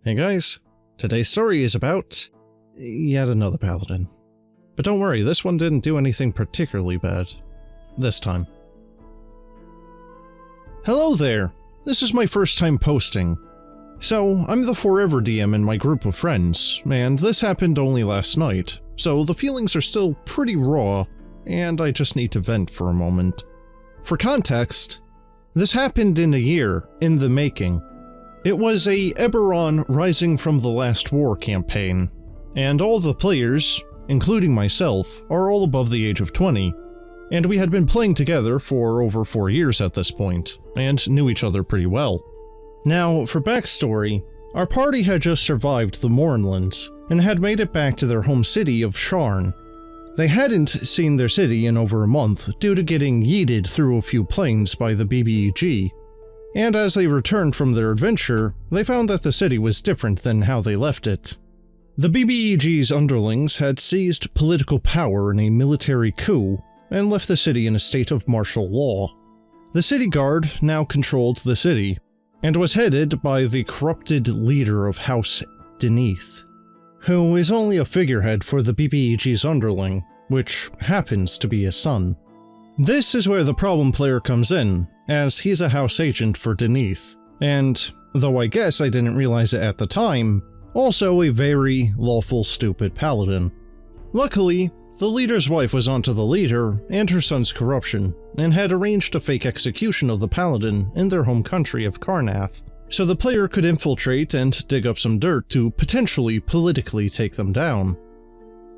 Hey guys, today's story is about yet another paladin. But don't worry, this one didn't do anything particularly bad. This time. Hello there! This is my first time posting. So, I'm the forever DM in my group of friends, and this happened only last night, so the feelings are still pretty raw, and I just need to vent for a moment. For context, this happened in a year in the making. It was a Eberron Rising from the Last War campaign, and all the players, including myself, are all above the age of 20, and we had been playing together for over 4 years at this point, and knew each other pretty well. Now, for backstory, our party had just survived the Mournlands, and had made it back to their home city of Sharn. They hadn't seen their city in over a month due to getting yeeted through a few planes by the BBEG, and as they returned from their adventure, they found that the city was different than how they left it. The BBEG's underlings had seized political power in a military coup and left the city in a state of martial law. The city guard now controlled the city, and was headed by the corrupted leader of House Denith, who is only a figurehead for the BBEG's underling, which happens to be his son. This is where the problem player comes in, as he's a house agent for Denith, and, though I guess I didn't realize it at the time, also a very lawful stupid paladin. Luckily, the leader's wife was onto the leader and her son's corruption, and had arranged a fake execution of the paladin in their home country of Karnath, so the player could infiltrate and dig up some dirt to potentially politically take them down.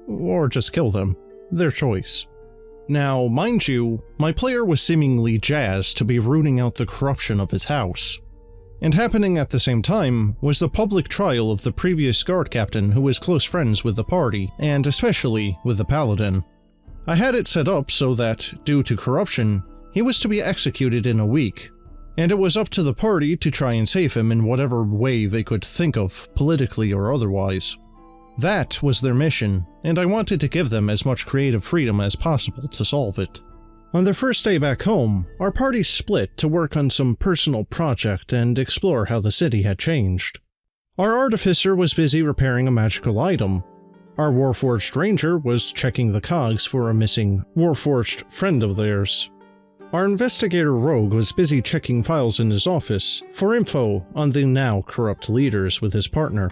Or just kill them. Their choice. Now, mind you, my player was seemingly jazzed to be rooting out the corruption of his house. And happening at the same time was the public trial of the previous guard captain who was close friends with the party, and especially with the paladin. I had it set up so that, due to corruption, he was to be executed in a week, and it was up to the party to try and save him in whatever way they could think of, politically or otherwise. That was their mission, and I wanted to give them as much creative freedom as possible to solve it. On their first day back home, our party split to work on some personal project and explore how the city had changed. Our artificer was busy repairing a magical item. Our Warforged ranger was checking the cogs for a missing Warforged friend of theirs. Our investigator rogue was busy checking files in his office for info on the now corrupt leaders with his partner.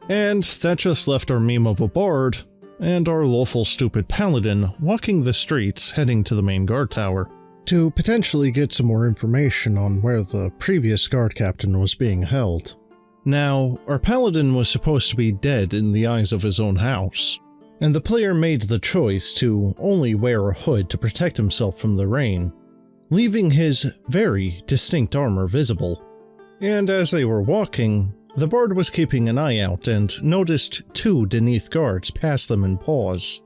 And that just left our meme of a bard and our lawful stupid paladin walking the streets heading to the main guard tower to potentially get some more information on where the previous guard captain was being held. Now, our paladin was supposed to be dead in the eyes of his own house, and the player made the choice to only wear a hood to protect himself from the rain, leaving his very distinct armor visible. And as they were walking, the bard was keeping an eye out and noticed 2 Denith guards pass them and pause,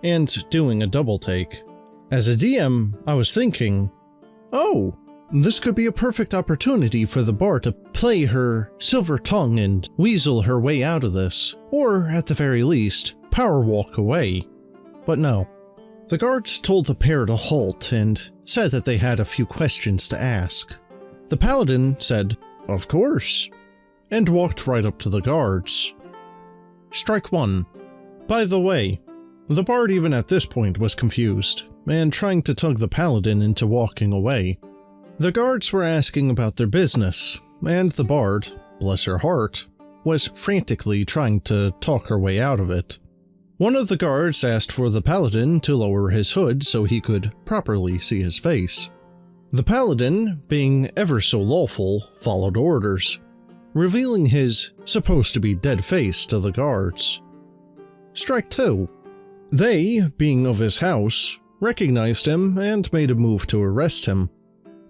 and doing a double take. As a DM, I was thinking, oh, this could be a perfect opportunity for the bard to play her silver tongue and weasel her way out of this, or at the very least, power walk away. But no. The guards told the pair to halt and said that they had a few questions to ask. The paladin said, "Of course," and walked right up to the guards. Strike 1. By the way, the bard even at this point was confused, and trying to tug the paladin into walking away. The guards were asking about their business, and the bard, bless her heart, was frantically trying to talk her way out of it. One of the guards asked for the paladin to lower his hood so he could properly see his face. The paladin, being ever so lawful, followed orders, revealing his supposed-to-be dead face to the guards. Strike 2. They, being of his house, recognized him and made a move to arrest him.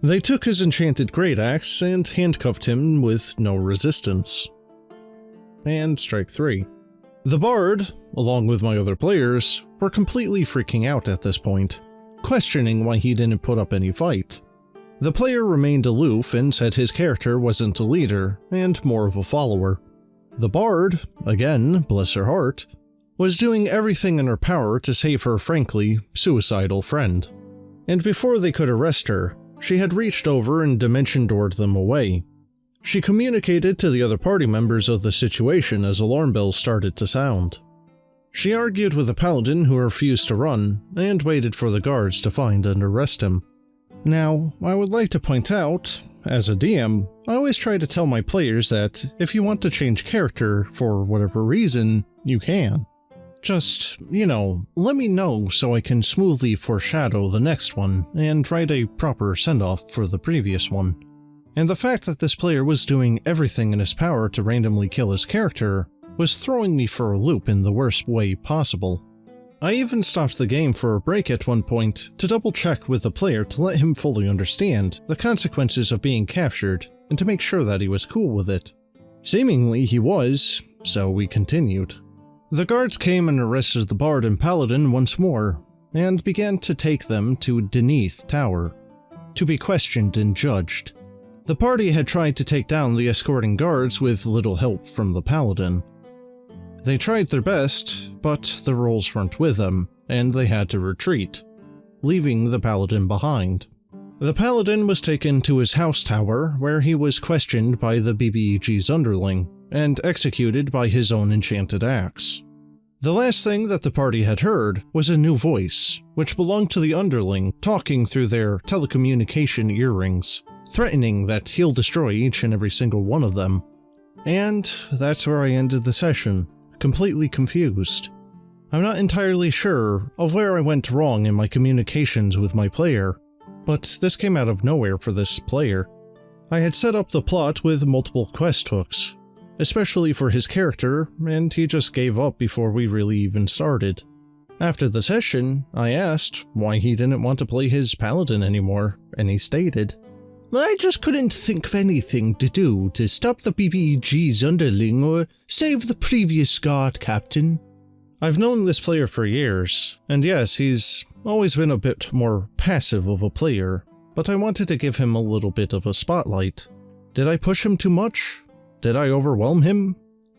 They took his enchanted great axe and handcuffed him with no resistance. And strike 3. The bard, along with my other players, were completely freaking out at this point, questioning why he didn't put up any fight. The player remained aloof and said his character wasn't a leader, and more of a follower. The bard, again, bless her heart, was doing everything in her power to save her frankly suicidal friend. And before they could arrest her, she had reached over and dimension doored them away. She communicated to the other party members of the situation as alarm bells started to sound. She argued with the Paladin who refused to run, and waited for the guards to find and arrest him. Now, I would like to point out, as a DM, I always try to tell my players that if you want to change character for whatever reason, you can. Just, let me know so I can smoothly foreshadow the next one and write a proper send-off for the previous one. And the fact that this player was doing everything in his power to randomly kill his character was throwing me for a loop in the worst way possible. I even stopped the game for a break at one point to double check with the player to let him fully understand the consequences of being captured and to make sure that he was cool with it. Seemingly he was, so we continued. The guards came and arrested the Bard and Paladin once more, and began to take them to Deneath Tower, to be questioned and judged. The party had tried to take down the escorting guards with little help from the Paladin. They tried their best, but the rolls weren't with them, and they had to retreat, leaving the Paladin behind. The Paladin was taken to his house tower, where he was questioned by the BBEG's underling, and executed by his own enchanted axe. The last thing that the party had heard was a new voice, which belonged to the underling, talking through their telecommunication earrings, threatening that he'll destroy each and every single one of them. And that's where I ended the session, completely confused. I'm not entirely sure of where I went wrong in my communications with my player, but this came out of nowhere for this player. I had set up the plot with multiple quest hooks, especially for his character, and he just gave up before we really even started. After the session, I asked why he didn't want to play his Paladin anymore, and he stated, "I just couldn't think of anything to do to stop the BBEG's underling or save the previous guard captain." I've known this player for years, and yes, he's always been a bit more passive of a player, but I wanted to give him a little bit of a spotlight. Did I push him too much? Did I overwhelm him?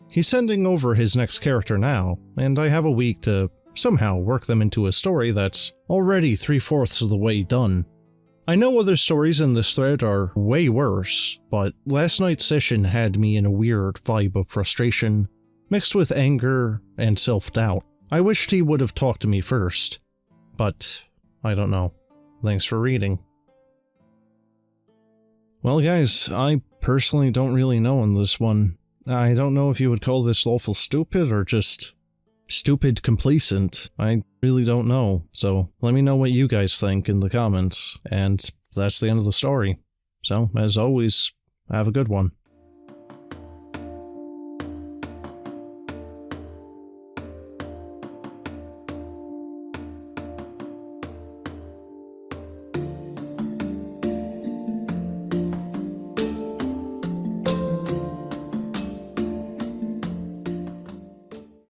He's sending over his next character now, and I have a week to somehow work them into a story that's already 3/4 of the way done. I know other stories in this thread are way worse, but last night's session had me in a weird vibe of frustration, mixed with anger and self-doubt. I wished he would have talked to me first, but I don't know. Thanks for reading. Well guys, I personally don't really know on this one. I don't know if you would call this Lawful stupid or just stupid complacent. I really don't know, so let me know what you guys think in the comments, and that's the end of the story. So, as always, have a good one.